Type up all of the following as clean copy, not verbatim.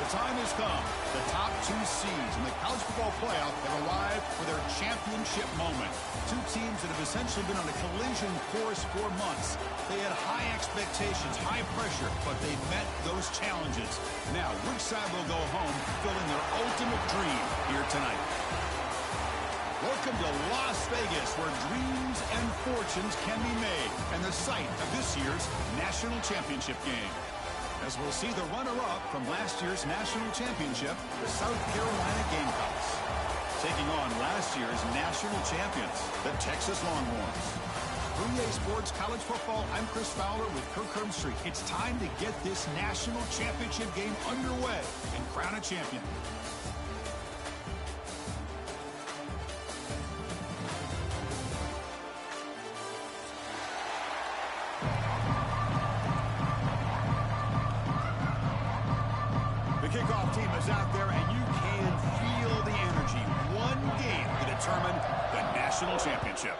The time has come. The top two seeds in the college football playoff have arrived for their championship moment. Two teams that have essentially been on a collision course for months. They had high expectations, high pressure, but they met those challenges. Now, which side will go home filling their ultimate dream here tonight? Welcome to Las Vegas, where dreams and fortunes can be made, and the site of this year's national championship game. As we'll see the runner-up from last year's national championship, the South Carolina Gamecocks, taking on last year's national champions, the Texas Longhorns. 3A Sports College Football, I'm Chris Fowler with Kirk Herbstreit. It's time to get this national championship game underway and crown a champion. Kickoff team is out there, and you can feel the energy. One game to determine the national championship.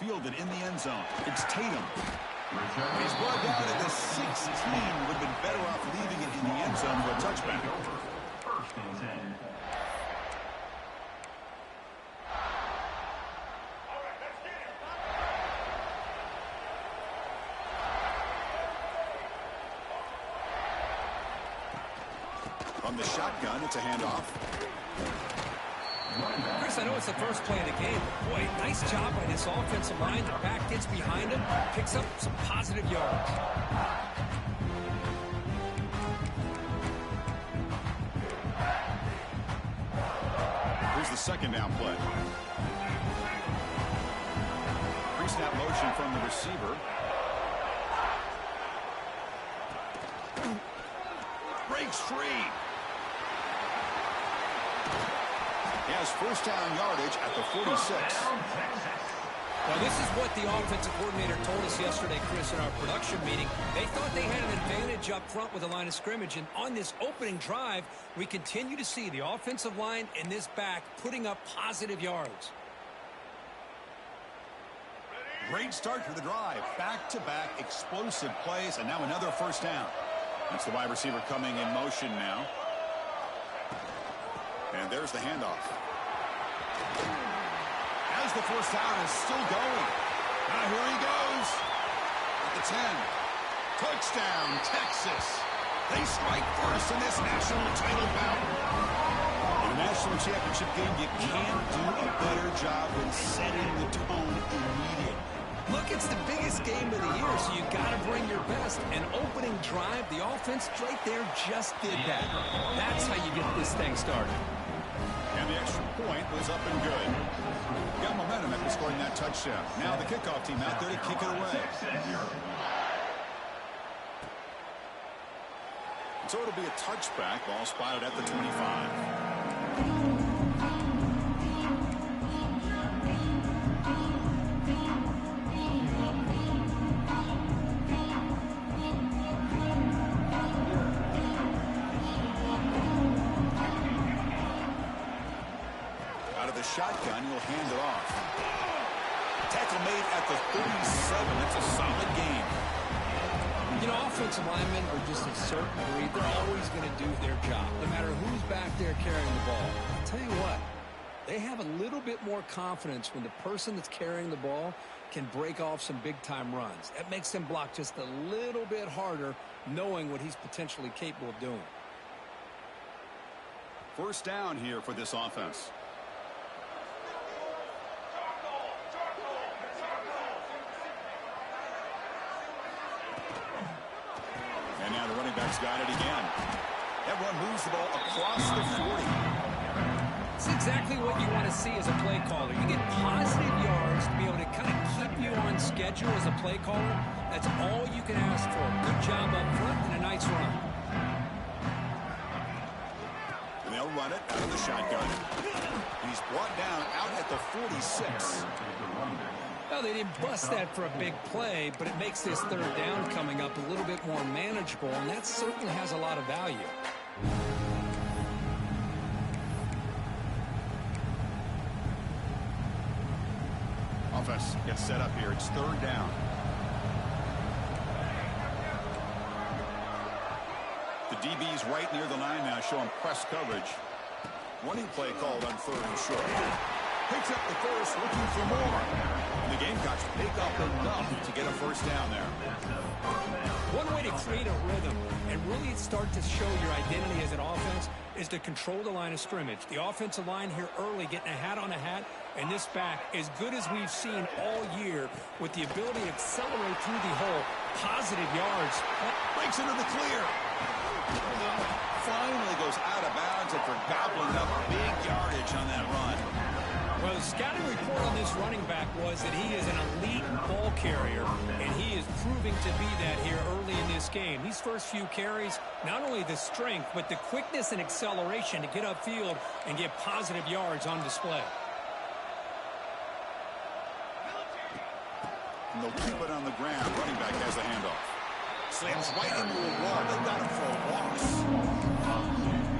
Fielded in the end zone. It's Tatum. He's brought down at the 16. Would have been better off leaving it in the end zone for a touchback. First and 10. From the shotgun, it's a handoff. Chris, I know it's the first play of the game, but boy, nice job by this offensive line. The back gets behind him, picks up some positive yards. Here's the second down play. Pre-snap motion from the receiver. Breaks free. He has first down yardage at the 46. Now, this is what the offensive coordinator told us yesterday, Chris, in our production meeting. They thought they had an advantage up front with the line of scrimmage, and on this opening drive, we continue to see the offensive line and this back putting up positive yards. Great start to the drive. Back-to-back explosive plays, and now another first down. That's the wide receiver coming in motion now. And there's the handoff. As the first down is still going. Now here he goes. At the 10. Touchdown, Texas. They strike first in this national title bout. In a national championship game, you can't do a better job than setting the tone immediately. Look, it's the biggest game of the year, so you got to bring your best. An opening drive, the offense right there just did that. That's how you get this thing started. And the extra point was up and good. Got momentum after scoring that touchdown. Now the kickoff team out there to kick it away. So it'll be a touchback. Ball spotted at the 25. Shotgun, he'll hand it off. Tackle made at the 37. That's a solid game. You know, offensive linemen are just a certain breed. They're always going to do their job, no matter who's back there carrying the ball. I'll tell you what, they have a little bit more confidence when the person that's carrying the ball can break off some big-time runs. That makes them block just a little bit harder, knowing what he's potentially capable of doing. First down here for this offense. And now the running back's got it again. That run moves the ball across the 40. It's exactly what you want to see as a play caller. You get positive yards to be able to kind of keep you on schedule as a play caller. That's all you can ask for. Good job up front and a nice run. And they'll run it out of the shotgun. He's brought down out at the 46. Well, they didn't bust that for a big play, but it makes this third down coming up a little bit more manageable, and that certainly has a lot of value. Offense gets set up here. It's third down. The DB's right near the line now, showing press coverage. Running play called on 3rd and short. Picks up the first, looking for more. And the Gamecocks pick up enough to get a first down there. One way to create a rhythm and really start to show your identity as an offense is to control the line of scrimmage. The offensive line here early getting a hat on a hat, and this back as good as we've seen all year with the ability to accelerate through the hole. Positive yards. Breaks into the clear. Finally goes out of bounds after gobbling up big yardage on that run. Well, the scouting report on this running back was that he is an elite ball carrier, and he is proving to be that here early in this game. These first few carries, not only the strength, but the quickness and acceleration to get upfield and get positive yards on display. And they'll keep it on the ground. Running back has a handoff. Slams right into a wall. They got him for a loss.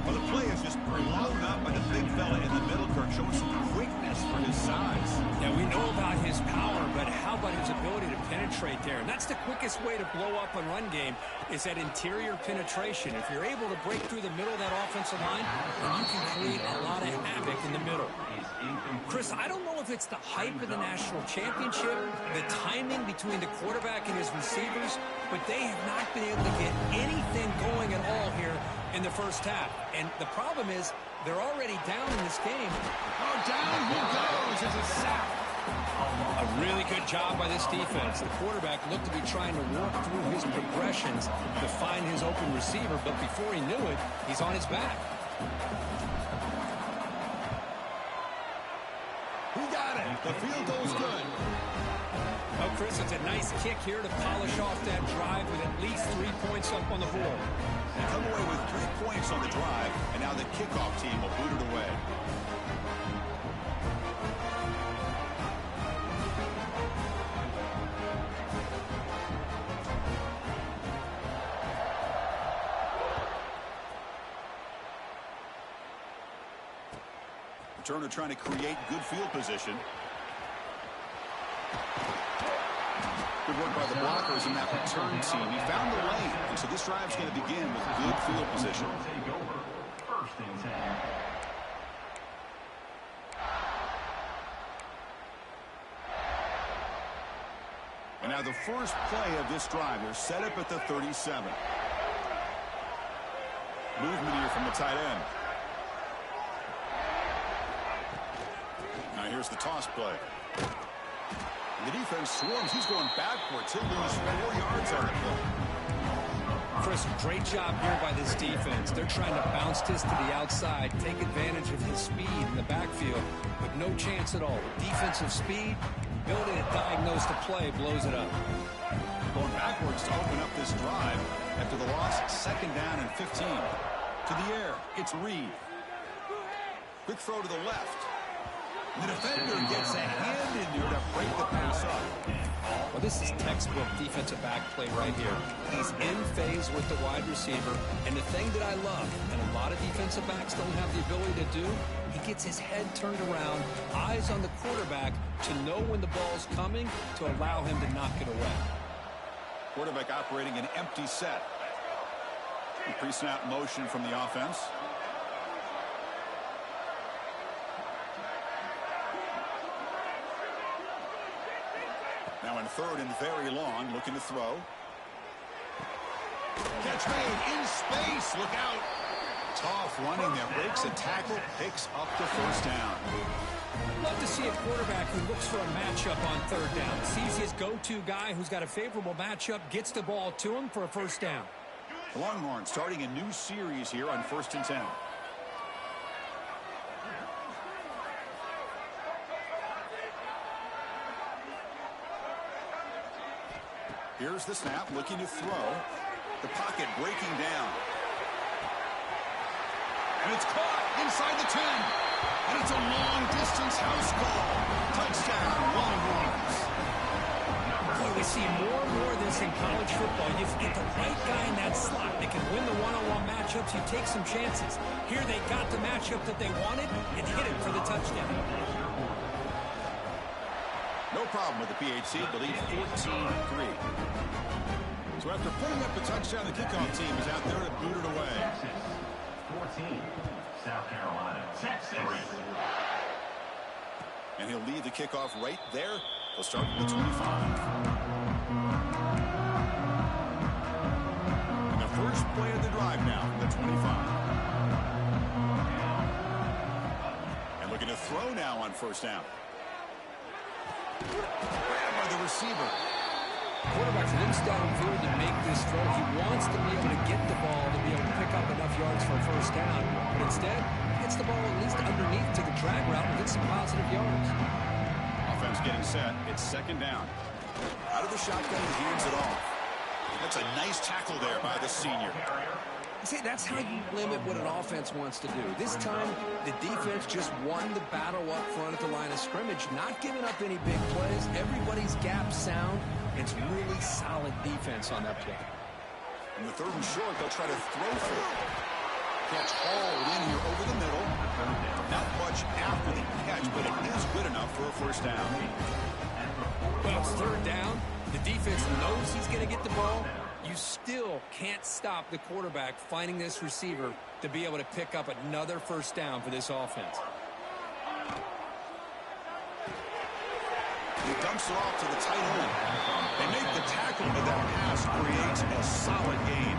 Well, the play is just blown up by the big fella in the middle, Kirk, showing some quickness for his size. Yeah, we know about his power, but how about his ability to penetrate there? And that's the quickest way to blow up a run game is that interior penetration. If you're able to break through the middle of that offensive line, then you can create a lot of havoc in the middle. Chris, I don't know if it's the hype of the national championship, the timing between the quarterback and his receivers, but they have not been able to get anything going at all here in the first half. And the problem is they're already down in this game. Oh, down he goes. It's a sack. A really good job by this defense. The quarterback looked to be trying to work through his progressions to find his open receiver, but before he knew it, he's on his back. He got it. The field goal's good. Oh, Chris, it's a nice kick here to polish off that drive with at least 3 points up on the board. They come away with 3 points on the drive, and now the kickoff team will boot it away. Turner trying to create good field position. Good work by the blockers in that return team. He found the lane, and so this drive's going to begin with good field position. Take over. 1st and 10. And now the first play of this drive, they're set up at the 37. Movement here from the tight end. Now here's the toss play. And the defense swarms. He's going backwards. He'll lose 4 yards on the play. Chris, great job here by this defense. They're trying to bounce this to the outside, take advantage of his speed in the backfield, but no chance at all. Defensive speed, ability to diagnose the play, blows it up. Going backwards to open up this drive after the loss, 2nd down and 15. To the air, it's Reed. Quick throw to the left. The defender gets a hand in there to break the pass up. Well, this is textbook defensive back play right here. He's in phase with the wide receiver. And the thing that I love, and a lot of defensive backs don't have the ability to do, he gets his head turned around, eyes on the quarterback to know when the ball's coming to allow him to knock it away. Quarterback operating an empty set. Pre-snap motion from the offense. Now in 3rd and very long, looking to throw. Catch made in space. Look out. Tough running there. Breaks a tackle, picks up the first down. Love to see a quarterback who looks for a matchup on 3rd down. Sees his go-to guy who's got a favorable matchup, gets the ball to him for a first down. The Longhorns starting a new series here on 1st and 10. Here's the snap, looking to throw. The pocket breaking down. And it's caught inside the 10. And it's a long-distance house call. Touchdown, Longhorns. Boy, we see more and more of this in college football. You get the right guy in that slot. They can win the one-on-one matchups. You take some chances. Here they got the matchup that they wanted and hit it for the touchdown. No problem with the PHC. They lead 14-3. So after putting up the touchdown, the kickoff team is out there to boot it away. Texas 14, South Carolina 3. And he'll lead the kickoff right there. He'll start from the 25. And the first play of the drive now from the 25. And looking to throw now on first down. Grabbed by the receiver. Quarterback looks downfield to make this throw. He wants to be able to get the ball to be able to pick up enough yards for a first down. But instead, he gets the ball at least underneath to the drag route and gets some positive yards. Offense getting set. It's second down. Out of the shotgun, he hands it off. That's a nice tackle there by the senior. See, that's how you limit what an offense wants to do. This time, the defense just won the battle up front at the line of scrimmage, not giving up any big plays. Everybody's gap sound. It's really solid defense on that play. In the third and short, they'll try to throw for it. Catch hauled in here over the middle. Not much after the catch, but it is good enough for a first down. Well, it's third down. The defense knows he's going to get the ball. You still can't stop the quarterback finding this receiver to be able to pick up another first down for this offense. He dumps it off to the tight end. They make the tackle, but that pass creates a solid gain.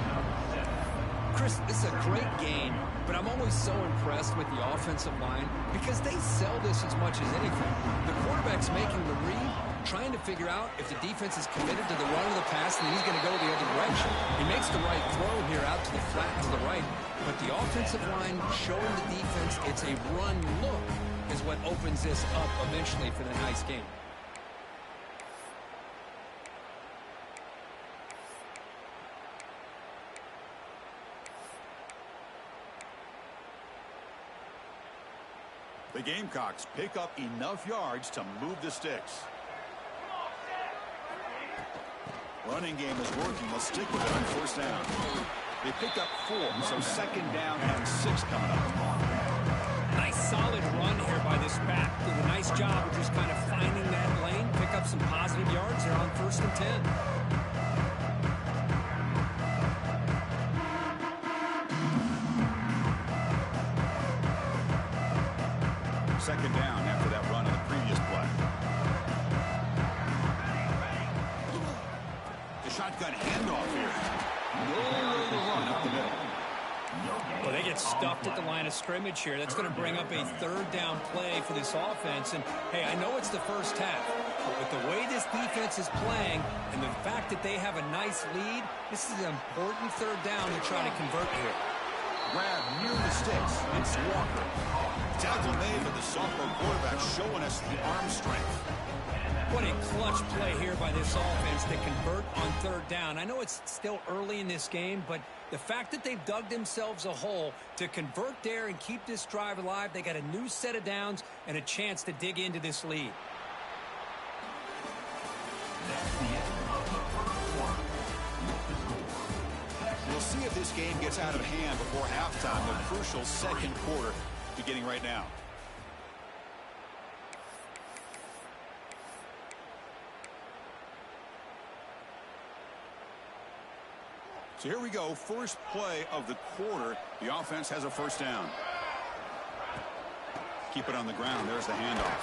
Chris, this is a great game, but I'm always so impressed with the offensive line because they sell this as much as anything. The quarterback's making the read, trying to figure out if the defense is committed to the run or the pass, and he's going to go the other direction. He makes the right throw here out to the flat to the right, but the offensive line showing the defense it's a run look is what opens this up eventually for the nice game. The Gamecocks pick up enough yards to move the sticks. Running game is working. They'll stick with it on first down. They picked up 4, so second down and 6 coming up. Nice solid run here by this back. Did a nice job of just kind of finding that lane, pick up some positive yards there on first and 10. Second down after that run on the previous play. The shotgun handoff here. No way to run up the middle. Well, they get stuffed at the line of scrimmage here. That's going to bring up a third down play for this offense. And, hey, I know it's the first half, but with the way this defense is playing and the fact that they have a nice lead, this is an important third down to try to convert here. Grab near the sticks. It's Walker. Tackle made, but the sophomore quarterback showing us the arm strength. What a clutch play here by this offense to convert on third down. I know it's still early in this game, but the fact that they've dug themselves a hole to convert there and keep this drive alive, they got a new set of downs and a chance to dig into this lead. We'll see if this game gets out of hand before halftime. The crucial second quarter beginning right now. So here we go. First play of the quarter. The offense has a first down. Keep it on the ground. There's the handoff.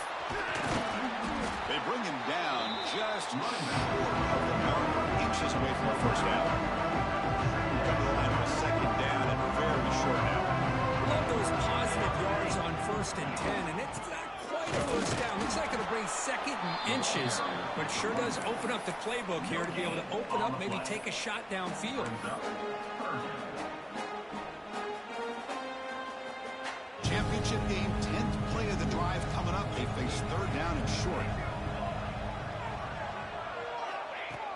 They bring him down just short of the mark, inches away from a first down. Come to the line of a second down and very short now. Love those positive yards on first and 10, and it's not quite a first down. Looks like it'll bring second and inches, but sure does open up the playbook here to be able to open up, maybe take a shot downfield. Championship game, 10th play of the drive coming up. They face third down and short.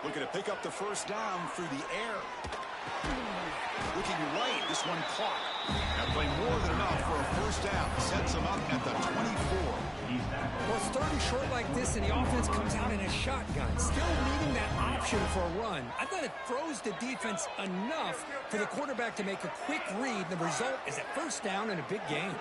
Looking to pick up the first down through the air. Looking right, this one caught. That play more than enough for a first down. Sets them up at the 24. Well, it's third and short like this, and the offense comes out in a shotgun, still needing that option for a run. I thought it throws the defense enough for the quarterback to make a quick read. The result is a first down and a big gain.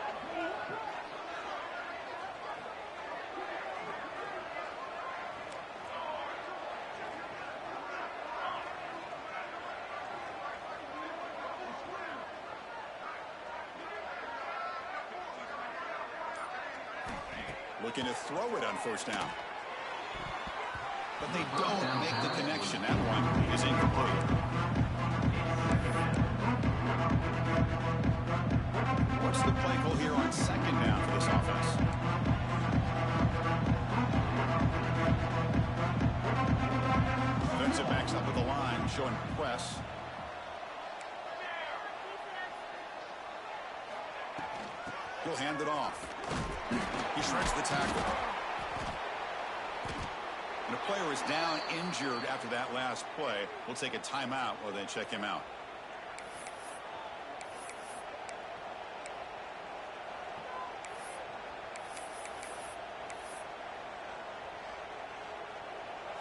Looking to throw it on first down. But they don't make the connection. That one is incomplete. What's the play call here on second down for this offense? Defensive backs up at the line, showing press. He'll hand it off. He shreds the tackle. And a player is down injured after that last play. We'll take a timeout while they check him out.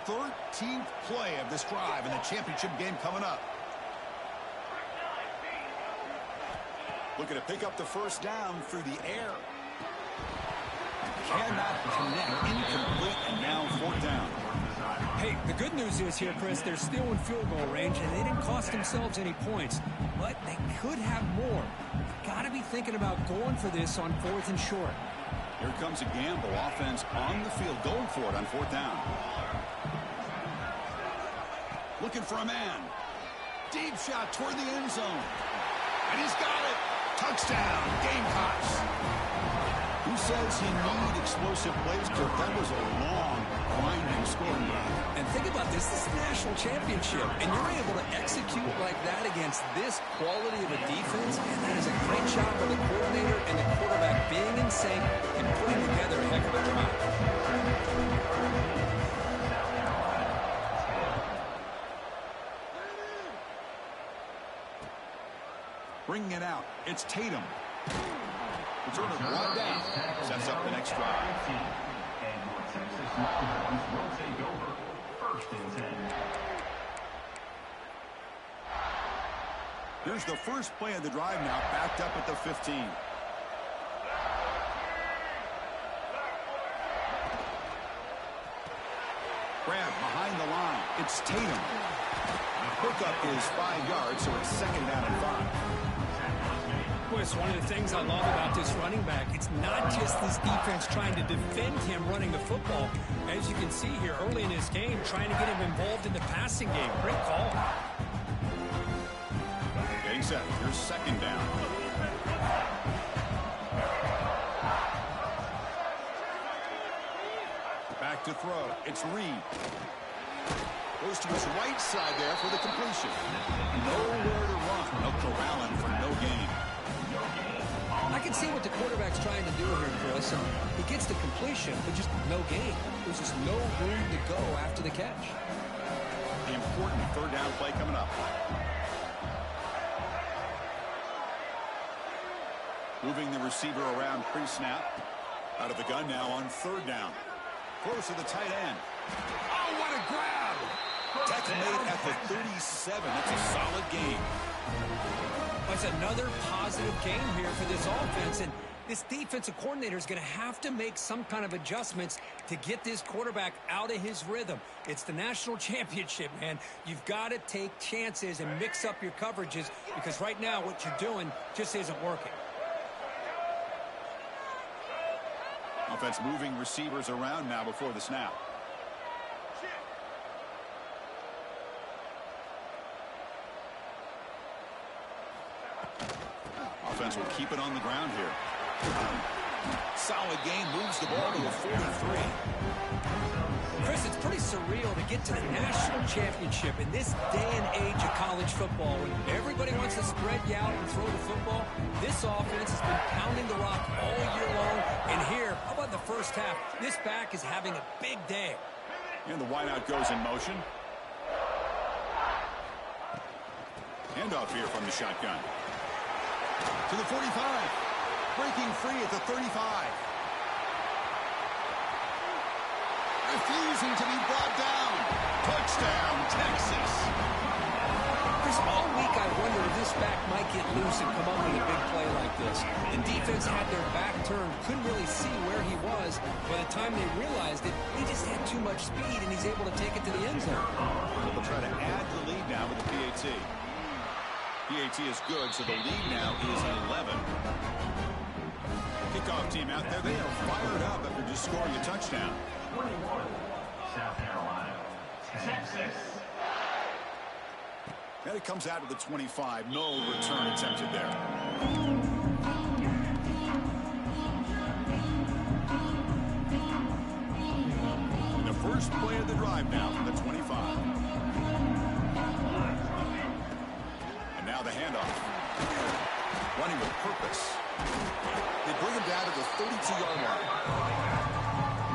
Thirteenth play of this drive in the championship game coming up. Looking to pick up the first down through the air. Cannot connect. Incomplete, and now fourth down. Hey, the good news is here, Chris, they're still in field goal range, and they didn't cost themselves any points. But they could have more. Got to be thinking about going for this on 4th and short. Here comes a gamble. Offense on the field, going for it on fourth down. Looking for a man. Deep shot toward the end zone. And he's got it. Touchdown, Gamecocks. Who says he needed explosive plays, Kirk? That was a long, winding scoring drive. And think about this. This is the national championship, and you're able to execute like that against this quality of a defense. And that is a great job by the coordinator and the quarterback being in sync and putting together a heck of a drive. Bringing it out. It's Tatum. Return of one down. Sets up the next drive. And your Texas Longhorns will take over. 1st and 10. Here's the first play of the drive now, backed up at the 15. Grab behind the line. It's Tatum. Hookup is 5 yards, so it's 2nd down and 5. Boy, it's one of the things I love about this running back. It's not just this defense trying to defend him running the football. As you can see here early in this game, trying to get him involved in the passing game. Great call. Getting set. Here's 2nd down. Back to throw. It's Reed. Goes to his right side there for the completion. Nowhere to run. No corralling for no gain. I can see what the quarterback's trying to do here, Chris. And he gets the completion, but just no gain. There's just no room to go after the catch. The important 3rd down play coming up. Moving the receiver around pre-snap. Out of the gun now on 3rd down. Close to the tight end. Oh, what a grab! Tackle made at the 37. That's a solid game. It's another positive game here for this offense, and this defensive coordinator is going to have to make some kind of adjustments to get this quarterback out of his rhythm. It's the national championship, man. You've got to take chances and mix up your coverages because right now what you're doing just isn't working. Offense moving receivers around now before the snap. Offense will keep it on the ground here. Solid game, moves the ball to the 43. Chris, it's pretty surreal to get to the national championship in this day and age of college football when everybody wants to spread you out and throw the football. This offense has been pounding the rock all year long. And here, how about the first half? This back is having a big day. And the wideout goes in motion. Handoff here from the shotgun. To the 45. Breaking free at the 35. Refusing to be brought down. Touchdown, Texas. Chris, all week I wonder if this back might get loose and come up with a big play like this. The defense had their back turned, couldn't really see where he was. By the time they realized it, he just had too much speed, and he's able to take it to the end zone. They'll try to add the lead now with the PAT. PAT is good, so the lead now is 11. Kickoff team out there, they are fired up after just scoring a touchdown. 21, South Carolina, 10-6. And it comes out to the 25. No return attempted there. And the first play of the drive now from the 25. And now the handoff. Running with purpose. They bring him down to the 32-yard line.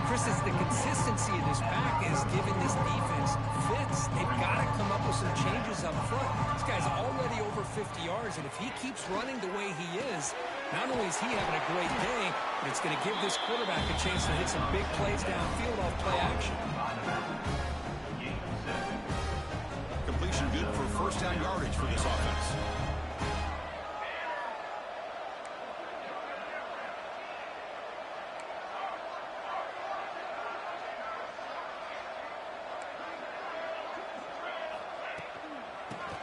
Chris, it's the consistency of this pack is giving this defense fits. They've got to come up with some changes up front. This guy's already over 50 yards, and if he keeps running the way he is, not only is he having a great day, but it's going to give this quarterback a chance to hit some big plays downfield off play action. Completion good for first down yardage for this offense.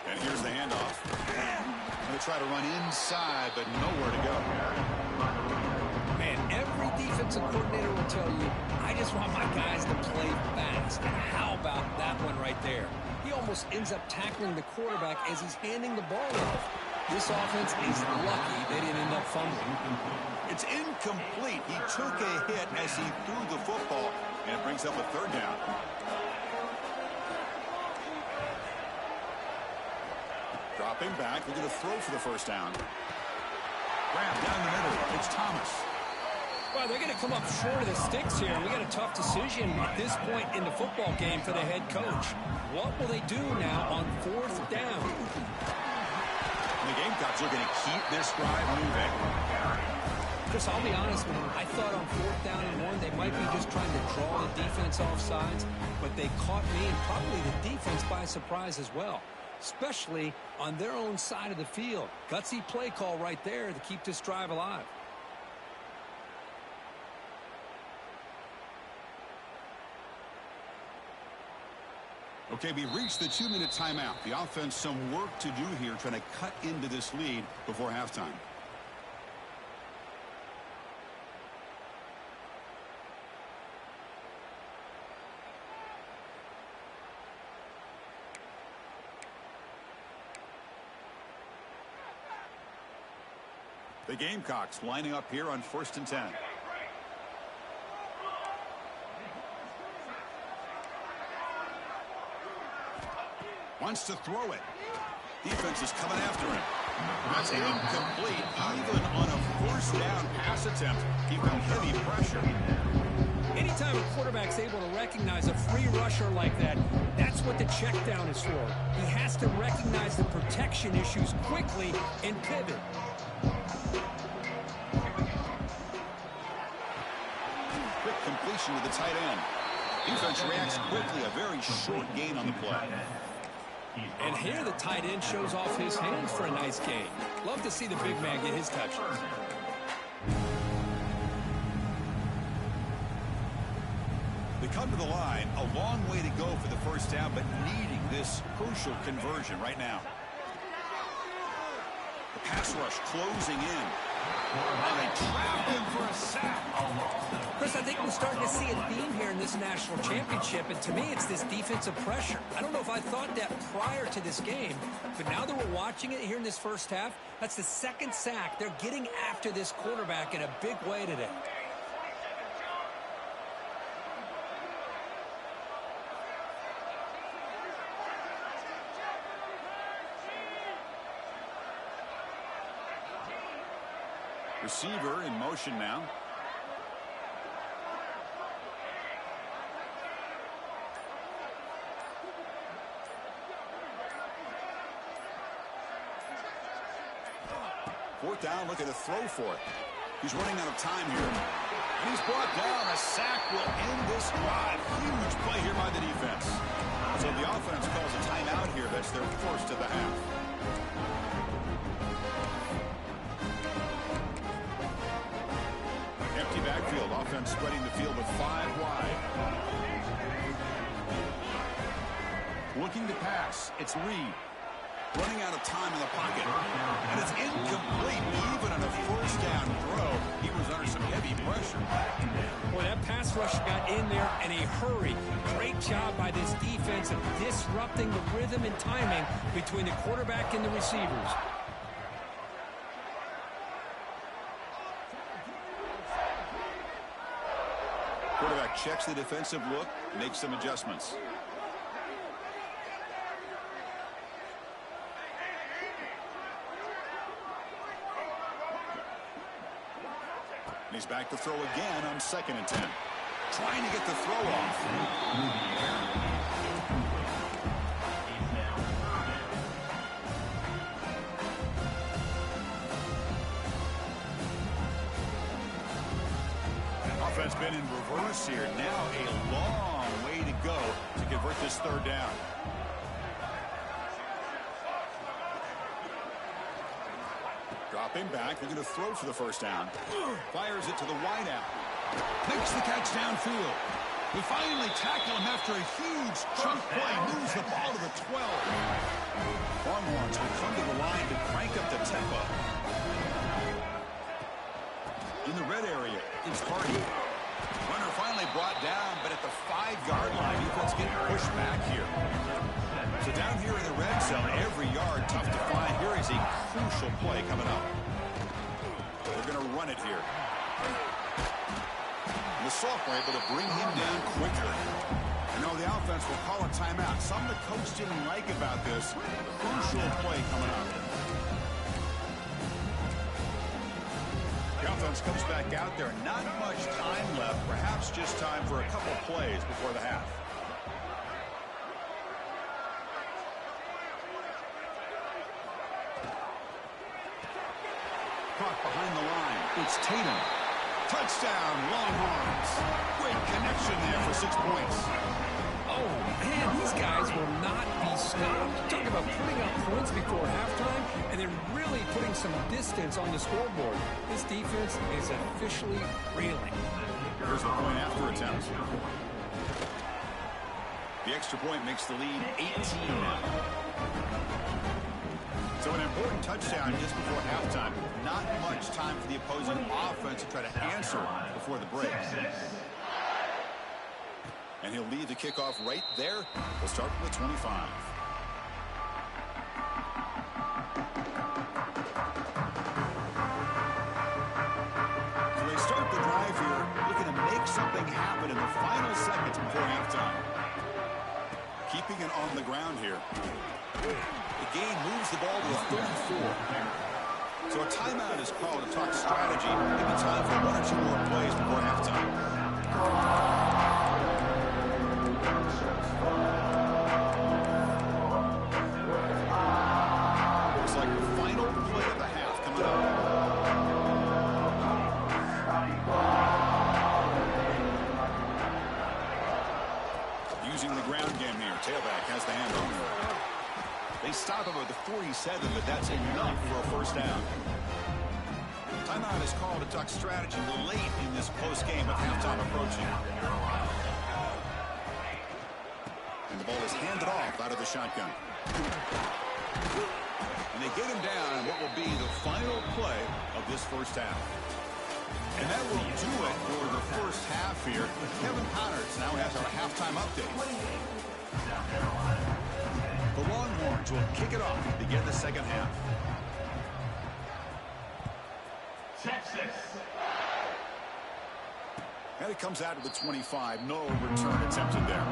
And here's the handoff. Going to try to run inside, but nowhere to go. Man, every defensive coordinator will tell you, I just want my guys to play fast. And how about that one right there? He almost ends up tackling the quarterback as he's handing the ball off. This offense is lucky they didn't end up fumbling. It's incomplete. He took a hit as he threw the football, and it brings up a third down. Dropping back, looking to throw for the first down. Grab down the middle. It's Thomas. Well, they're going to come up short of the sticks here. We got a tough decision at this point in the football game for the head coach. What will they do now on fourth down? The Gamecocks are going to keep this drive moving. Chris, I'll be honest with you. I thought on fourth down and one, they might be just trying to draw the defense off sides, but they caught me and probably the defense by surprise as well, especially on their own side of the field. Gutsy play call right there to keep this drive alive. Okay, we reached the 2-minute timeout. The offense some work to do here, trying to cut into this lead before halftime. The Gamecocks lining up here on 1st and 10. Wants to throw it. Defense is coming after him. That's incomplete. Even on a first down pass attempt, he felt heavy pressure. Anytime a quarterback's able to recognize a free rusher like that, that's what the check down is for. He has to recognize the protection issues quickly and pivot. Quick completion to the tight end. Defense reacts quickly. A very short gain on the play. And here the tight end shows off his hands for a nice gain. Love to see the big man get his touches. They come to the line. A long way to go for the first down, but needing this crucial conversion right now. The pass rush closing in. And they trap him for a sack. Chris, I think we're starting to see a theme here in this national championship, and to me, it's this defensive pressure. I don't know if I thought that prior to this game, but now that we're watching it here in this first half, that's the second sack. They're getting after this quarterback in a big way today. Receiver in motion now. Fourth down, looking to throw for it. He's running out of time here. And he's brought down. A sack will end this drive. Huge play here by the defense. So the offense calls a timeout here. That's their first of the half. Empty backfield. Offense spreading the field with 5 wide. Looking to pass. It's Reed. Running out of time in the pocket. And it's incomplete. Even on a first down throw, he was under some heavy pressure. Well, that pass rush got in there in a hurry. Great job by this defense of disrupting the rhythm and timing between the quarterback and the receivers. Quarterback checks the defensive look, makes some adjustments. And he's back to throw again on 2nd and 10. Trying to get the throw off. Offense been in reverse here. Now a long way to go to convert this 3rd down. Dropping back, looking to throw for the 1st down. Fires it to the wideout. Makes the catch downfield. We finally tackle him after a huge chunk play. Moves the ball to the 12. Longhorns will come to the line to crank up the tempo. In the red area, it's Hardy. Runner finally brought down, but at the 5-yard line, defense getting pushed back here. So down here in the red zone, every yard tough to find. Here is a crucial play coming up. They're going to run it here. And the sophomore able to bring him down quicker. You know, the offense will call a timeout. Something the coach didn't like about this. Crucial play coming up. The offense comes back out there. Not much time left. Perhaps just time for a couple plays before the half. Caught behind the line. It's Tatum. Touchdown, Longhorns. Great connection there for 6 points. Oh, man, these guys will not be stopped. Talk about putting up points before halftime and then really putting some distance on the scoreboard. This defense is officially reeling. Here's the point after attempt. The extra point makes the lead 18 now. So an important touchdown just before halftime. Not much time for the opposing offense to try to answer before the break. And he'll lead the kickoff right there. We'll start from the 25. So they start the drive here, looking to make something happen in the final seconds before halftime. Keeping it on the ground here. The game moves the ball to the 34. So a timeout is called to talk strategy. Maybe time for 1 or 2 more plays before halftime. Looks like the final play of the half coming up. Using the ground game here. Tailback has the handoff. They stop him at the 47, but that's enough for a first down. Timeout is called to talk strategy late in this close game with halftime approaching. And the ball is handed off out of the shotgun. And they get him down what will be the final play of this first half. And that will do it for the first half here. Kevin Connors now has our halftime update. The Longhorns will kick it off to begin the second half. Texas. And it comes out to the 25. No return attempted there.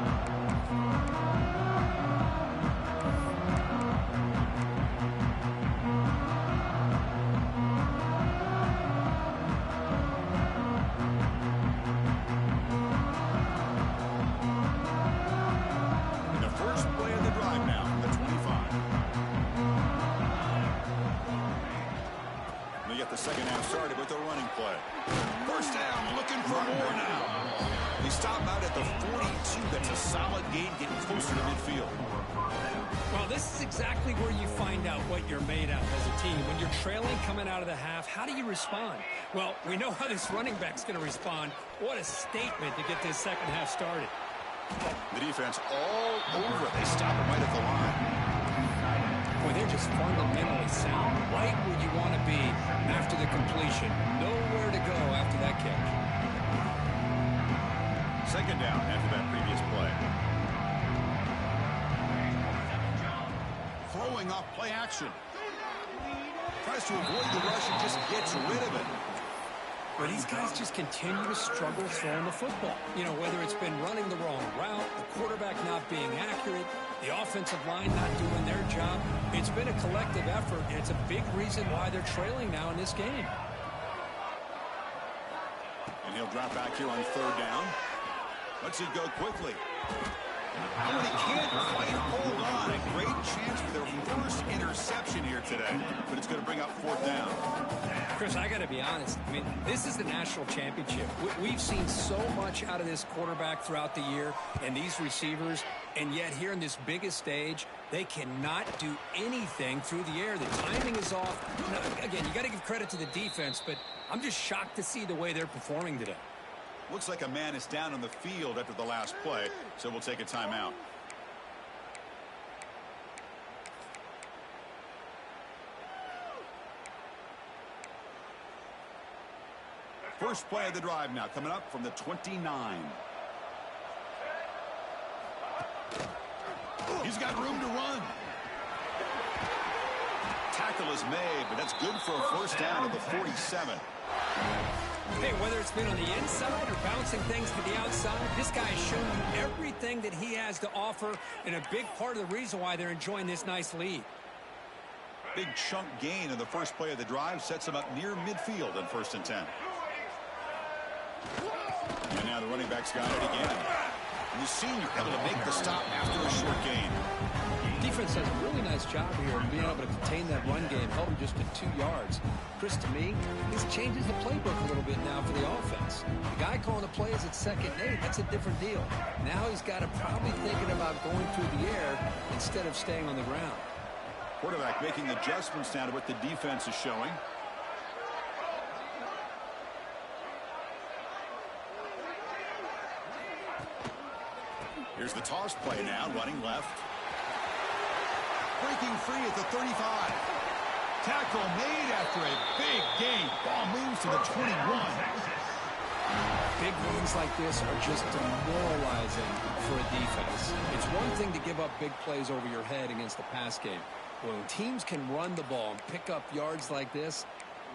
Second half started with a running play. First down, looking for more now. They stop out at the 42. That's a solid gain, getting closer to midfield. Well, this is exactly where you find out what you're made of as a team. When you're trailing coming out of the half, how do you respond? Well, we know how this running back's going to respond. What a statement to get this second half started. The defense all over. They stop him right at the line. Boy, they're just fundamentally sound. Right where you want to be after the completion. Nowhere to go after that catch. Second down after that previous play. Throwing off play action. Tries to avoid the rush and just gets rid of it. But these guys just continue to struggle throwing the football. You know, whether it's been running the wrong route, the quarterback not being accurate, the offensive line not doing their job. It's been a collective effort, and it's a big reason why they're trailing now in this game. And he'll drop back here on third down. Lets it go quickly. And he can't quite hold on. A great chance for their first interception here today. But it's going to bring up fourth down. Chris, I got to be honest. I mean, this is the national championship. We've seen so much out of this quarterback throughout the year and these receivers, and yet here in this biggest stage, they cannot do anything through the air. The timing is off. Now, again, you got to give credit to the defense, but I'm just shocked to see the way they're performing today. Looks like a man is down on the field after the last play, so we'll take a timeout. First play of the drive now coming up from the 29. He's got room to run. Tackle is made, but that's good for a first down at the 47. Hey, whether it's been on the inside or bouncing things to the outside, this guy has shown you everything that he has to offer, and a big part of the reason why they're enjoying this nice lead. Big chunk gain in the first play of the drive sets him up near midfield in 1st and 10. And now the running back's got it again. And the senior able to make the stop after a short gain. Defense does a really nice job here of being able to contain that run game, held him just to 2 yards. Chris, to me, this changes the playbook a little bit now for the offense. The guy calling the plays at 2nd and 8, that's a different deal. Now he's got to probably thinking about going through the air instead of staying on the ground. Quarterback making adjustments now to what the defense is showing. Here's the toss play now, running left. Breaking free at the 35. Tackle made after a big gain. Ball moves to the 21. Big runs like this are just demoralizing for a defense. It's one thing to give up big plays over your head against the pass game. When teams can run the ball and pick up yards like this,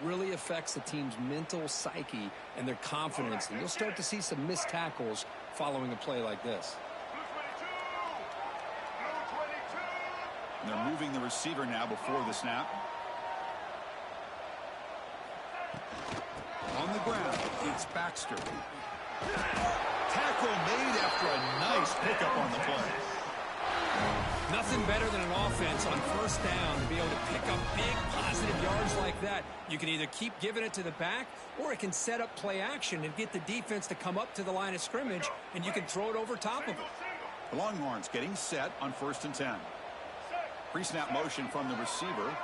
it really affects the team's mental psyche and their confidence. And you'll start to see some missed tackles following a play like this. And they're moving the receiver now before the snap. On the ground, it's Baxter. Tackle made after a nice pickup on the play. Nothing better than an offense on 1st down to be able to pick up big positive yards like that. You can either keep giving it to the back, or it can set up play action and get the defense to come up to the line of scrimmage, and you can throw it over top of it. The Longhorns getting set on 1st and 10. Pre-snap motion from the receiver.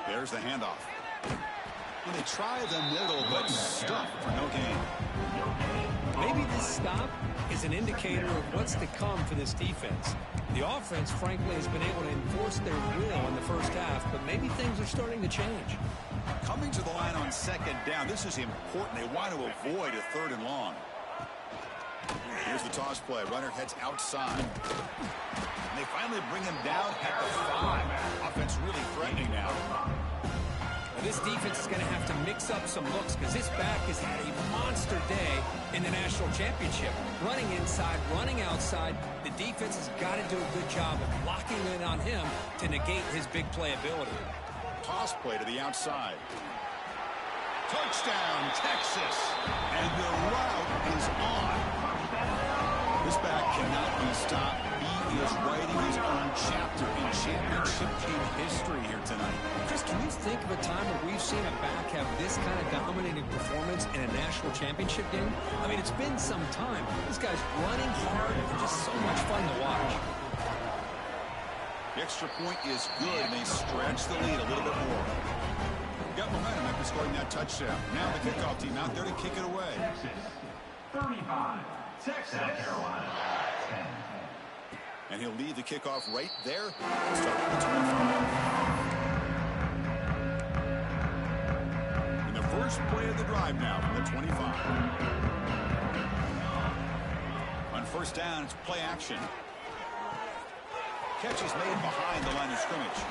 There's the handoff. And they try the middle, but stuffed for no gain. Maybe this stop is an indicator of what's to come for this defense. The offense, frankly, has been able to enforce their will in the first half, but maybe things are starting to change. Coming to the line on 2nd down, this is important. They want to avoid a 3rd and long. Here's the toss play. Runner heads outside. And they finally bring him down at the 5. Offense really threatening now. Now this defense is going to have to mix up some looks because this back has had a monster day in the national championship. Running inside, running outside. The defense has got to do a good job of locking in on him to negate his big play ability. Toss play to the outside. Touchdown, Texas. And the route is on. This back cannot be stopped. He is writing his own chapter in championship game history here tonight. Chris, can you think of a time where we've seen a back have this kind of dominating performance in a national championship game? I mean, it's been some time. This guy's running hard and just so much fun to watch. The extra point is good, and they stretch the lead a little bit more. Got momentum after scoring that touchdown. Now the kickoff team out there to kick it away. Texas, 35. Texas, South Carolina, 10. And he'll lead the kickoff right there. Start with the 25. In the first play of the drive now from the 25. On first down, it's play action. Catch is made behind the line of scrimmage.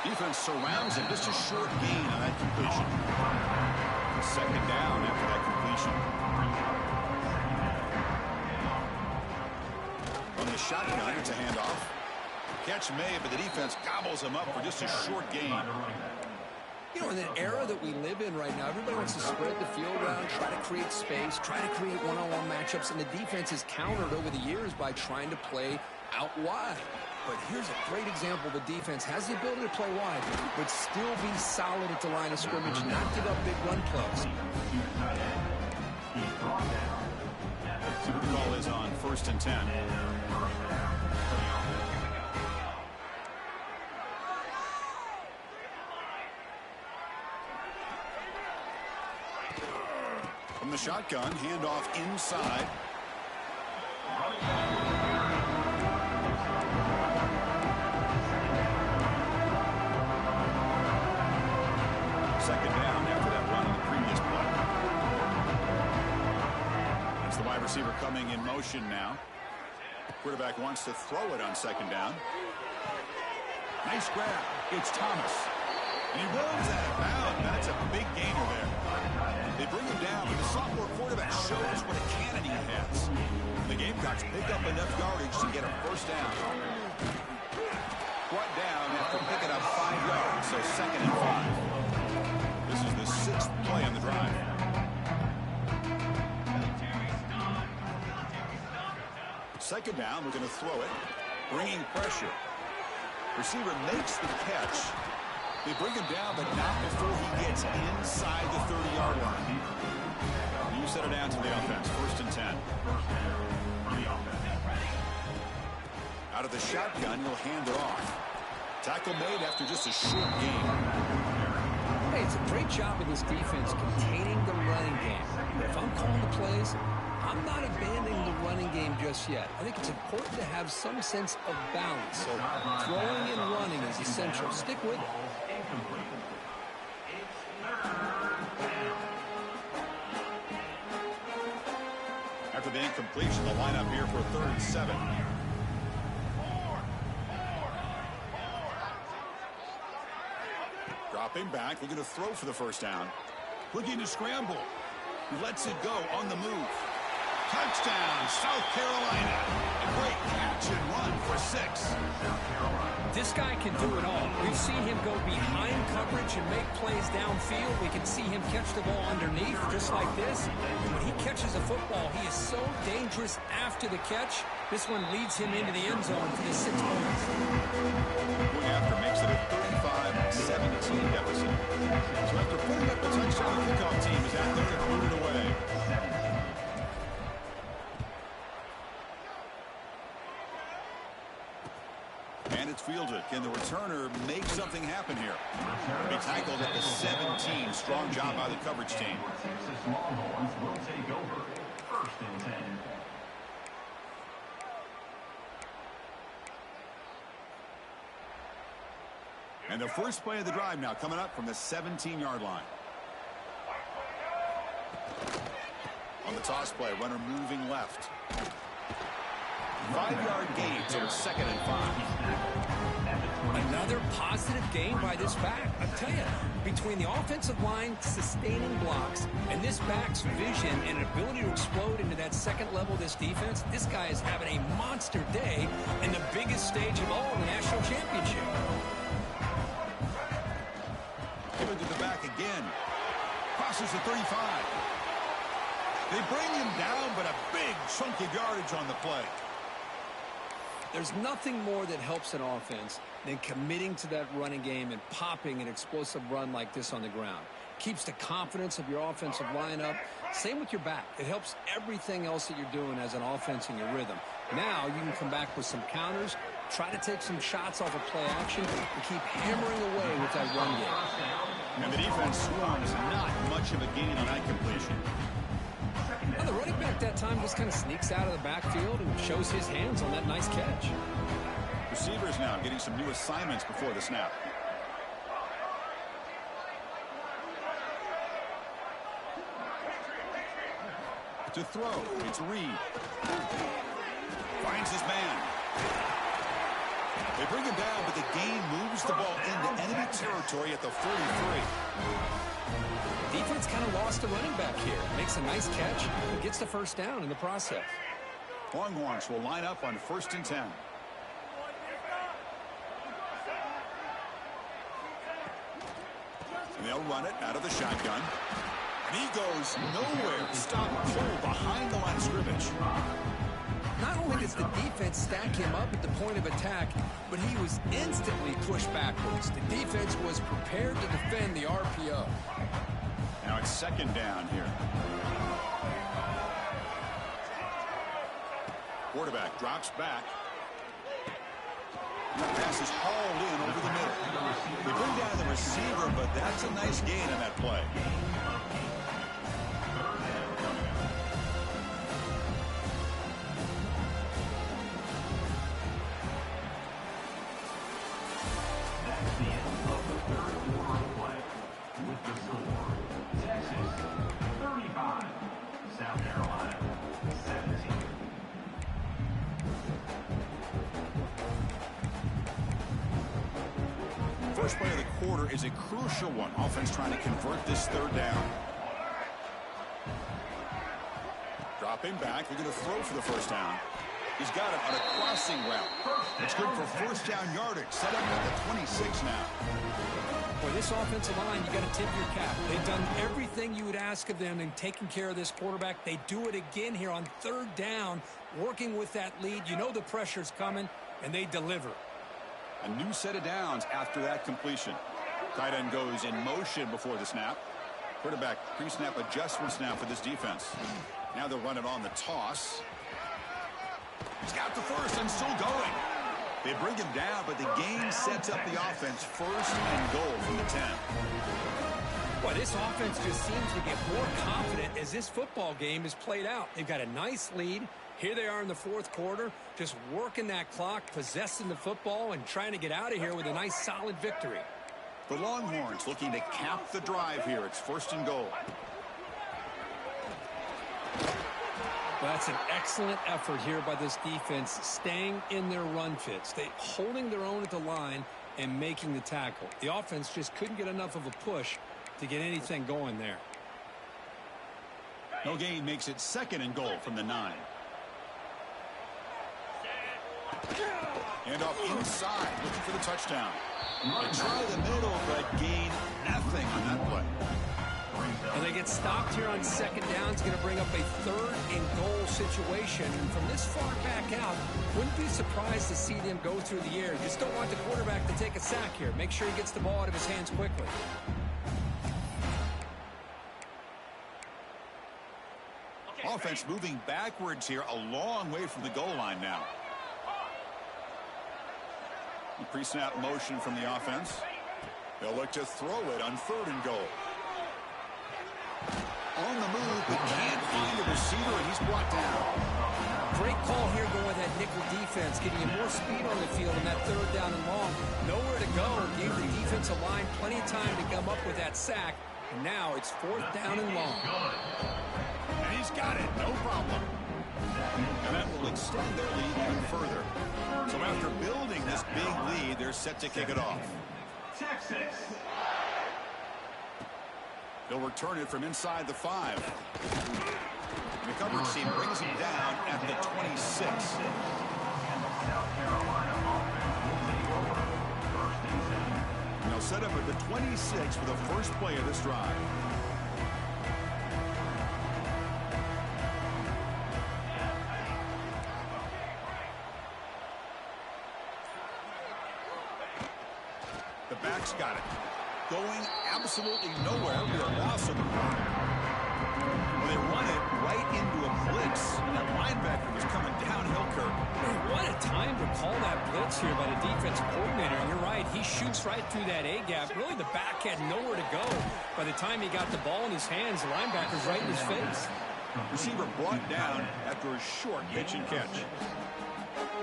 Defense surrounds him. Just a short gain on that completion. Second down after that completion. From the shotgun, it's a handoff. Catch made, but the defense gobbles him up for just a short gain. You know, in the era that we live in right now, everybody wants to spread the field around, try to create space, try to create one-on-one matchups, and the defense is countered over the years by trying to play out wide. But here's a great example. The defense has the ability to play wide, but still be solid at the line of scrimmage, not give up big run plays. So the call is on first and 10. From the shotgun, handoff inside. Second down after that run on the previous play. That's the wide receiver coming in motion now. Quarterback wants to throw it on second down. Nice grab. It's Thomas. And he rolls out of bounds. That's a big gainer there. They bring him down, but the sophomore quarterback shows what a cannon he has. The Gamecocks pick up enough yardage to get a first down. Brought down after picking up 5 yards, so second and 5. This is the 6th play on the drive. Second down, we're going to throw it. Bringing pressure. Receiver makes the catch. They bring him down, but not before he gets inside the 30-yard line. You set it down to the offense. First and 10. Out of the shotgun, he'll hand it off. Tackle made after just a short gain. Hey, it's a great job of this defense containing the running game. But if I'm calling the plays, I'm not abandoning the running game just yet. I think it's important to have some sense of balance. So throwing and running is essential. Stick with it. After the incompletion, the lineup here for 3rd and 7. Dropping back, looking to throw for the first down. Looking to scramble. Lets it go on the move. Touchdown, South Carolina. A great catch and run for 6. This guy can do it all. We've seen him go behind coverage and make plays downfield. We can see him catch the ball underneath, just like this. And when he catches a football, he is so dangerous after the catch. This one leads him into the end zone for the 6 points. Going after makes it a 35-17 deficit. So after putting up the touchdown, the kickoff team is out there to put it away. And it's fielded. Can the returner make something happen here? Be tackled at the 17. Strong job by the coverage team. Longhorns will take over. First and 10. And the first play of the drive now coming up from the 17-yard line. On the toss play, runner moving left. 5-yard gain, so it's 2nd and 5. Another positive gain by this back. I tell you, between the offensive line sustaining blocks and this back's vision and ability to explode into that second level of this defense, this guy is having a monster day in the biggest stage of all, the national championship. Given to the back again. Crosses the 35. They bring him down, but a big chunk of yardage on the play. There's nothing more that helps an offense than committing to that running game and popping an explosive run like this on the ground. Keeps the confidence of your offensive line up. Same with your back. It helps everything else that you're doing as an offense in your rhythm. Now you can come back with some counters, try to take some shots off of play action, and keep hammering away with that run game. And the defense swarms not much of a gain on that completion. Now the running back that time just kind of sneaks out of the backfield and shows his hands on that nice catch. Receivers now getting some new assignments before the snap. To throw, it's Reed. Finds his man. They bring him down, but the gain moves the ball into enemy territory at the 43. Defense kind of lost the running back here. Makes a nice catch, but gets the first down in the process. Longhorns will line up on 1st and 10. And they'll run it out of the shotgun. And he goes nowhere. Stop pull behind the line of scrimmage. Not only does the defense stack him up at the point of attack, but he was instantly pushed backwards. The defense was prepared to defend the RPO. Now it's 2nd down here. Quarterback drops back. The pass is hauled in over the middle. They bring down the receiver, but that's a nice gain on that play. That's the end of the 3rd quarter of play. With the score, Texas 35, South Carolina 17. First play of the quarter is a crucial one. Offense trying to convert this 3rd down. Dropping back, looking to throw for the 1st down. He's got it on a crossing route. It's good for 1st down yardage. Set up at the 26 now. For this offensive line, you got to tip your cap. They've done everything you would ask of them in taking care of this quarterback. They do it again here on 3rd down, working with that lead. You know the pressure's coming, and they deliver. A new set of downs after that completion. Tight end goes in motion before the snap. Quarterback pre-snap adjustments now for this defense. Now they'll run it on the toss. He's got the first and still going. They bring him down, but the gain sets up the offense 1st and goal from the 10. Well, this offense just seems to get more confident as this football game is played out. They've got a nice lead. Here they are in the 4th quarter, just working that clock, possessing the football, and trying to get out of here with a nice, solid victory. The Longhorns looking to cap the drive here. It's 1st and goal. Well, that's an excellent effort here by this defense, staying in their run fits. They holding their own at the line and making the tackle. The offense just couldn't get enough of a push to get anything going there. No gain makes it 2nd and goal from the 9. Hand off inside, looking for the touchdown. They try the middle, but gain nothing on that play. And they get stopped here on 2nd down. It's going to bring up a 3rd and goal situation. And from this far back out, wouldn't be surprised to see them go through the air. Just don't want the quarterback to take a sack here. Make sure he gets the ball out of his hands quickly. Offense moving backwards here, a long way from the goal line now. The pre-snap motion from the offense. They'll look to throw it on 3rd and goal. On the move, but can't find a receiver, and he's brought down. Great call here going with that nickel defense, getting you more speed on the field in that 3rd down and long. Nowhere to go. Gave the defensive line plenty of time to come up with that sack. And now it's 4th down and long. And he's got it, no problem. And that will extend their lead even further. So after building this big lead, they're set to kick it off. Texas. They'll return it from inside the 5. And the coverage team brings him down at the 26. And the South Carolina offense will take over 1st and 10. And they'll set up at the 26 for the first play of this drive. The back's got it. Going absolutely nowhere. We're a loss of the ball. Well, they run it right into a blitz. And that linebacker was coming downhill, Kirk. What a time to call that blitz here by the defensive coordinator. And you're right, he shoots right through that A-gap. Really, the back had nowhere to go. By the time he got the ball in his hands, the linebacker's right in his face. Receiver brought down after a short pitch and catch.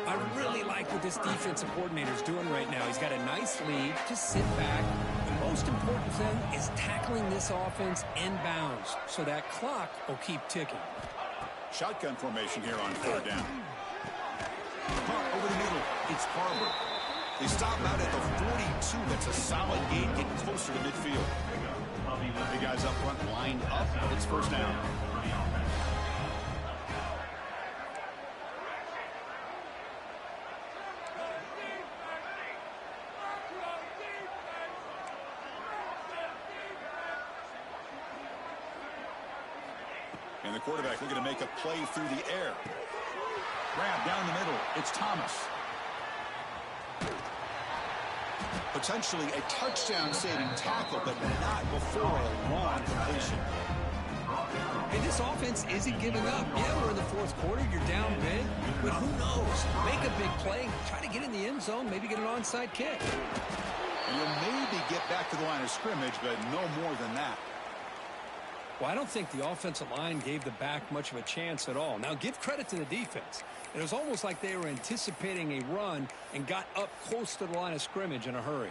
I really like what this defensive coordinator is doing right now. He's got a nice lead. Just sit back. The most important thing is tackling this offense inbounds so that clock will keep ticking. Shotgun formation here on third down. Over the middle, it's Harbor. They stop out at the 42. That's a solid gain, getting closer to midfield. The guys up front lined up. It's first down. And the quarterback looking to make a play through the air. Grab down the middle. It's Thomas. Potentially a touchdown-saving tackle, but not before a long completion. Hey, this offense isn't giving up. Yeah, we're in the fourth quarter. You're down big. But who knows? Make a big play. Try to get in the end zone. Maybe get an onside kick. You'll maybe get back to the line of scrimmage, but no more than that. Well, I don't think the offensive line gave the back much of a chance at all. Now, give credit to the defense. It was almost like they were anticipating a run and got up close to the line of scrimmage in a hurry.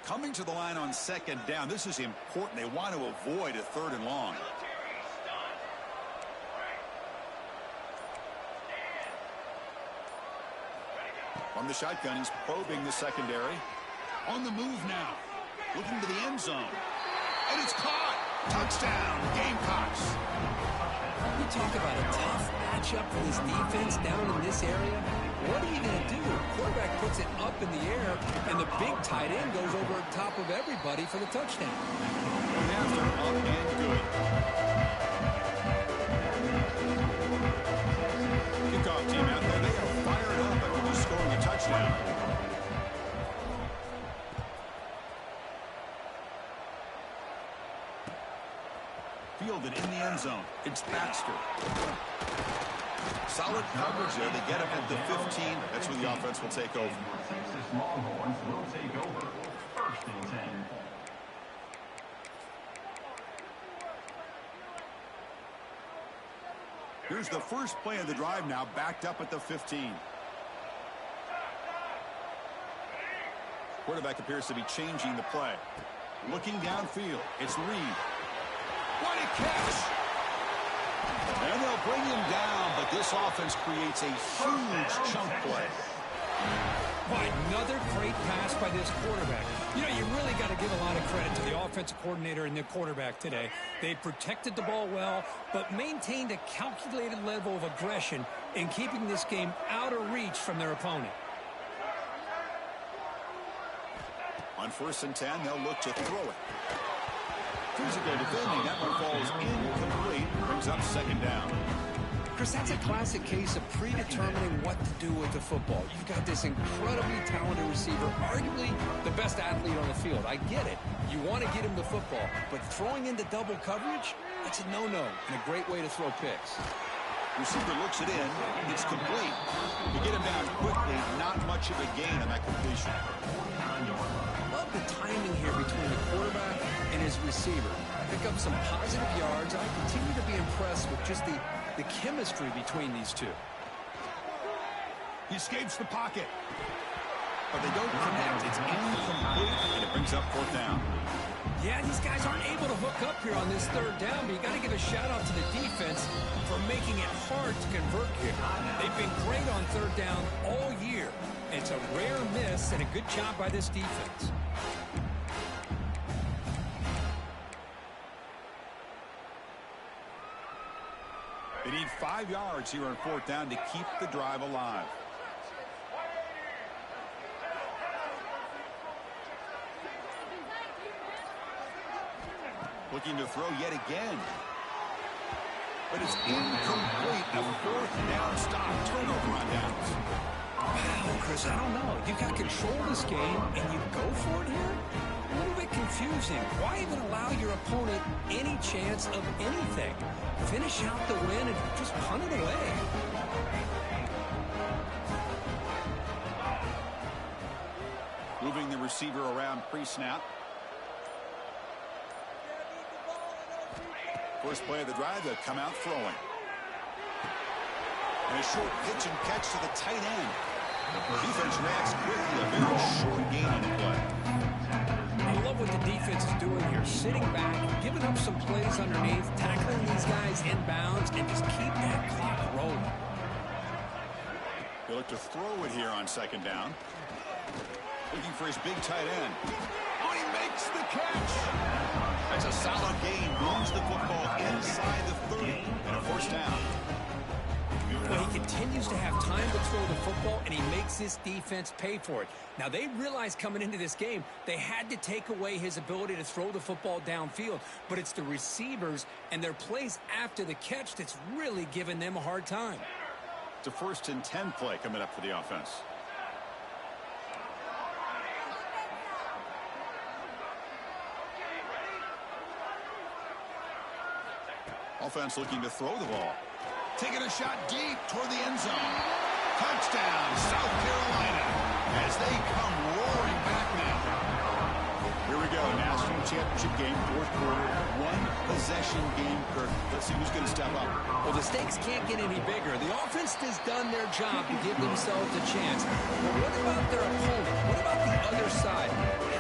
Coming to the line on second down, this is important. They want to avoid a third and long. From the shotgun, he's probing the secondary. On the move now. Looking to the end zone. And it's caught. Touchdown, Gamecocks. You talk about a tough matchup for this defense down in this area. What are you going to do? Quarterback puts it up in the air, and the big tight end goes over the top of everybody for the touchdown. Going after, up and good. Kickoff team out there, they are fired up after just scoring a touchdown. Fielded in the end zone. It's Baxter. Solid coverage there. They get him at the 15. That's where the offense will take over. Texas Longhorns will take over. First and 10. Here's the first play of the drive now, backed up at the 15. Quarterback appears to be changing the play. Looking downfield. It's Reed. What a catch! And they'll bring him down, but this offense creates a huge chunk play. Boy, another great pass by this quarterback. You know, you really got to give a lot of credit to the offensive coordinator and the quarterback today. They protected the ball well, but maintained a calculated level of aggression in keeping this game out of reach from their opponent. On first and 10, they'll look to throw it. Physical defending, that one falls incomplete, brings up second down. Chris, that's a classic case of predetermining what to do with the football. You've got this incredibly talented receiver, arguably the best athlete on the field. I get it. You want to get him the football, but throwing into double coverage, that's a no-no and a great way to throw picks. Receiver looks it in. It's complete. You get him down quickly, not much of a gain on that completion. Love the timing here between the quarterback and his receiver. Pick up some positive yards. I continue to be impressed with just the chemistry between these two. He escapes the pocket. But they don't connect. It's incomplete, and it brings up fourth down. Yeah, these guys aren't able to hook up here on this third down, but you got to give a shout-out to the defense for making it hard to convert here. They've been great on third down all year. It's a rare miss and a good job by this defense. They need 5 yards here on fourth down to keep the drive alive. Looking to throw yet again. But it's incomplete. A fourth down stop. Turnover on downs. Wow, Chris, I don't know. You got control of this game, and you go for it here? A little bit confusing. Why even allow your opponent any chance of anything? Finish out the win and just punt it away. Moving the receiver around pre-snap. First play of the drive, they'll come out throwing. And a short pitch and catch to the tight end. Defense reacts quickly. A very short gain on the play. I love what the defense is doing here. Sitting back, giving up some plays underneath, tackling these guys in bounds, and just keep that clock rolling. He'll look to throw it here on second down. Looking for his big tight end. Oh, he makes the catch. That's a solid gain. Moves the football inside the 30 and a first down. Well, he continues to have time to throw the football, and he makes his defense pay for it. Now, they realized coming into this game they had to take away his ability to throw the football downfield, but it's the receivers and their plays after the catch that's really giving them a hard time. It's a 1st and 10 play coming up for the offense. Offense looking to throw the ball. Taking a shot deep toward the end zone. Touchdown, South Carolina, as they come roaring back now. Here we go, national championship game, 4th quarter, 1-possession game. Kirk, let's see who's going to step up. Well, the stakes can't get any bigger. The offense has done their job to give themselves a chance. But what about their opponent? What about the other side?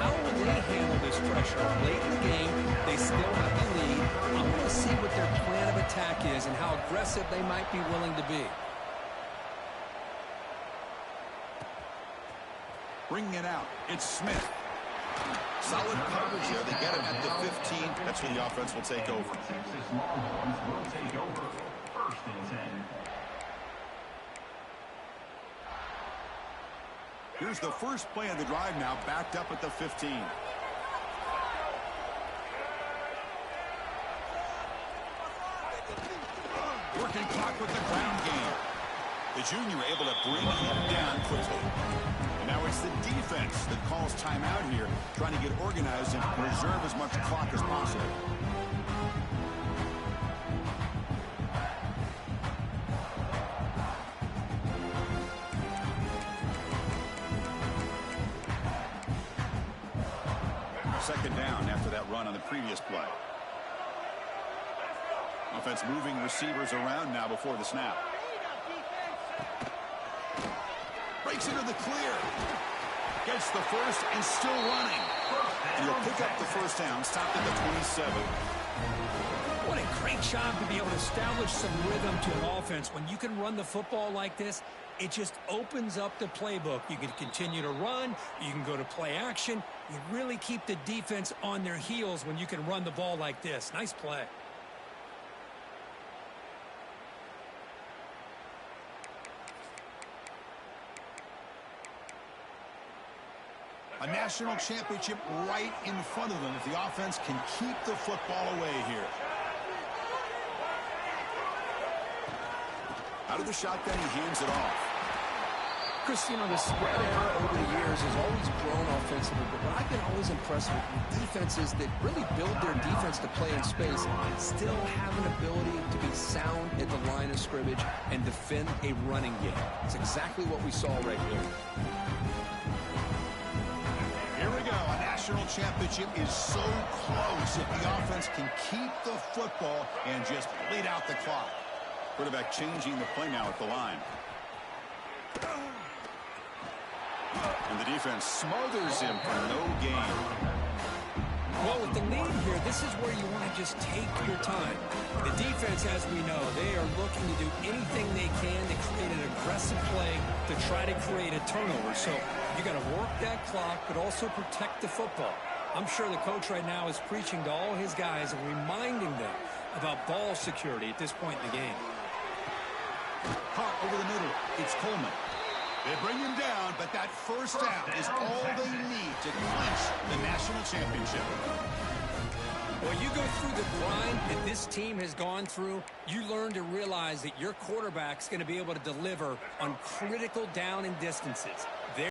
How will they handle this pressure? Late in the game, they still have the lead. I'm going to see what their plan of attack is and how aggressive they might be willing to be. Bringing it out, it's Smith. Solid coverage there. They get him at the 15. That's where the offense will take over. First and 10. Here's the first play of the drive now, backed up at the 15. Working clock with the ground game. The junior able to bring him down quickly. And now it's the defense that calls timeout here, trying to get organized and preserve as much clock as possible. Second down after that run on the previous play. Offense moving receivers around now before the snap. Breaks into the clear. Gets the first and still running. And he'll pick up the first down, stopped at the 27. What a great job to be able to establish some rhythm to an offense. When you can run the football like this, it just opens up the playbook. You can continue to run. You can go to play action. You really keep the defense on their heels when you can run the ball like this. Nice play. A national championship right in front of them if the offense can keep the football away here. Out of the shotgun, he hands it off. Chris, you know, the spread era over the years has always grown offensively, but what I've been always impressed with defenses that really build their defense to play in space still have an ability to be sound at the line of scrimmage and defend a running game. It's exactly what we saw right here. Here we go. A national championship is so close if the offense can keep the football and just bleed out the clock. Quarterback changing the play now at the line. And the defense smothers him for no gain. Well, with the lead here, this is where you want to just take your time. The defense, as we know, they are looking to do anything they can to create an aggressive play to try to create a turnover. So you got to work that clock, but also protect the football. I'm sure the coach right now is preaching to all his guys and reminding them about ball security at this point in the game. Caught over the middle. It's Coleman. They bring him down, but that first down is all they need to clinch the national championship. Well, you go through the grind that this team has gone through, you learn to realize that your quarterback's going to be able to deliver on critical down and distances.